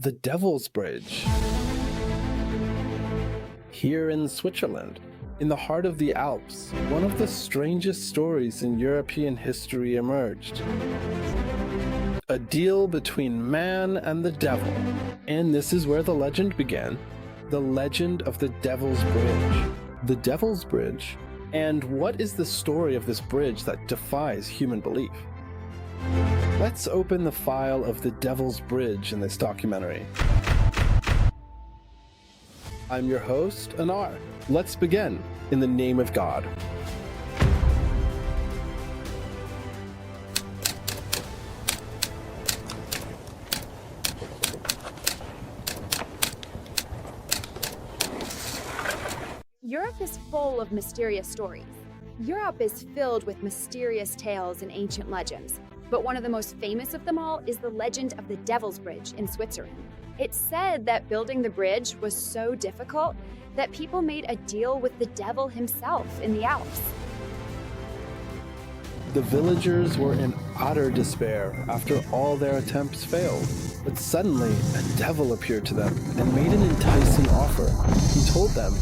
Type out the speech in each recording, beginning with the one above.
the Devil's Bridge. Here in Switzerland, in the heart of the Alps, one of the strangest stories in European history emerged. A deal between man and the devil. And this is where the legend began. The legend of the Devil's Bridge. The Devil's Bridge? And what is the story of this bridge that defies human belief? Let's open the file of the Devil's Bridge in this documentary. I'm your host, Ammar. Let's begin in the name of God. Europe is full of mysterious stories. Europe is filled with mysterious tales and ancient legends, but one of the most famous of them all is the legend of the Devil's Bridge in Switzerland. It's said that building the bridge was so difficult that people made a deal with the devil himself in the Alps. The villagers were in utter despair after all their attempts failed. But suddenly, a devil appeared to them and made an enticing offer. He told them,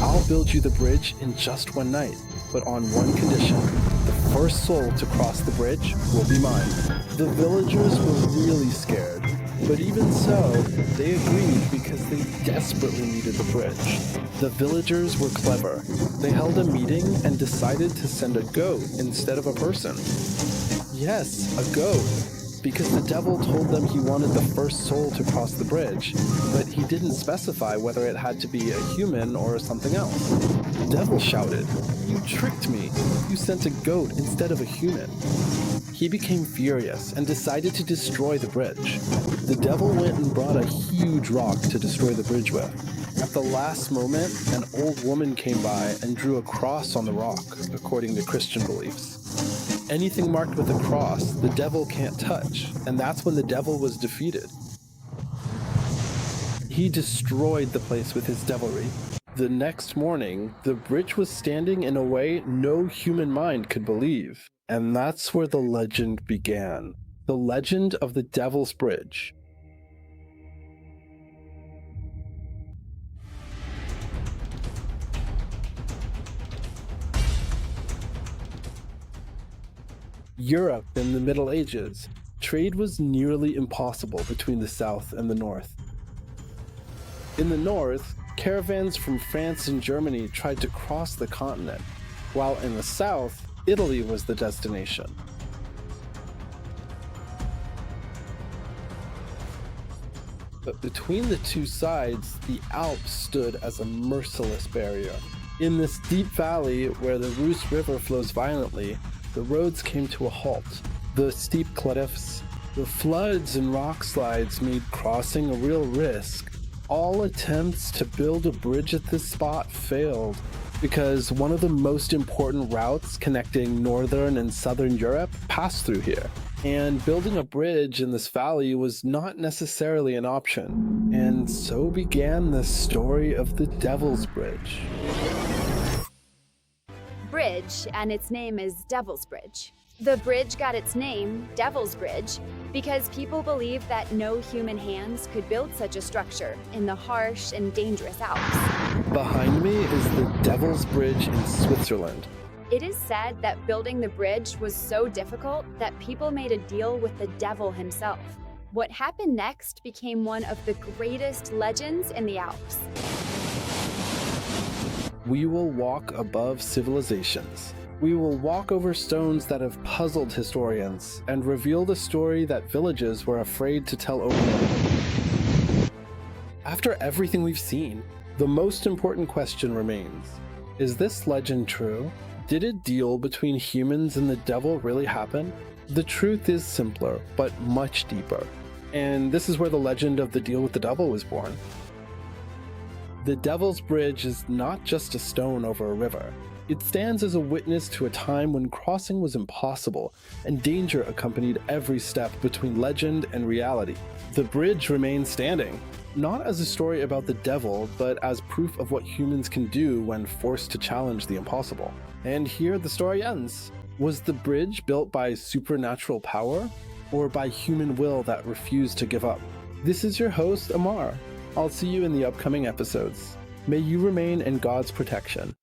"I'll build you the bridge in just one night, but on one condition. The first soul to cross the bridge will be mine." The villagers were really scared, but even so, they agreed because they desperately needed the bridge. The villagers were clever. They held a meeting and decided to send a goat instead of a person. Yes, a goat. Because the devil told them he wanted the first soul to cross the bridge, but he didn't specify whether it had to be a human or something else. The devil shouted, "You tricked me! You sent a goat instead of a human." He became furious and decided to destroy the bridge. The devil went and brought a huge rock to destroy the bridge with. At the last moment, an old woman came by and drew a cross on the rock, according to Christian beliefs. Anything marked with a cross, the devil can't touch, and that's when the devil was defeated. He destroyed the place with his devilry. The next morning, the bridge was standing in a way no human mind could believe, and that's where the legend began. The legend of the Devil's Bridge. Europe in the Middle Ages, trade was nearly impossible between the south and the north. In the north, caravans from France and Germany tried to cross the continent, while in the south, Italy was the destination. But between the two sides, the Alps stood as a merciless barrier. In this deep valley where the Reuss River flows violently, the roads came to a halt. The steep cliffs, the floods and rock slides made crossing a real risk. All attempts to build a bridge at this spot failed because one of the most important routes connecting northern and southern Europe passed through here. And building a bridge in this valley was not necessarily an option. And so began the story of the Devil's Bridge. Bridge, and its name is Devil's Bridge. The bridge got its name, Devil's Bridge, because people believed that no human hands could build such a structure in the harsh and dangerous Alps. Behind me is the Devil's Bridge in Switzerland. It is said that building the bridge was so difficult that people made a deal with the devil himself. What happened next became one of the greatest legends in the Alps. We will walk above civilizations. We will walk over stones that have puzzled historians and reveal the story that villages were afraid to tell openly. After everything we've seen, the most important question remains. Is this legend true? Did a deal between humans and the devil really happen? The truth is simpler, but much deeper. And this is where the legend of the deal with the devil was born. The Devil's Bridge is not just a stone over a river. It stands as a witness to a time when crossing was impossible and danger accompanied every step between legend and reality. The bridge remains standing, not as a story about the devil, but as proof of what humans can do when forced to challenge the impossible. And here the story ends. Was the bridge built by supernatural power, or by human will that refused to give up? This is your host, Ammar. I'll see you in the upcoming episodes. May you remain in God's protection.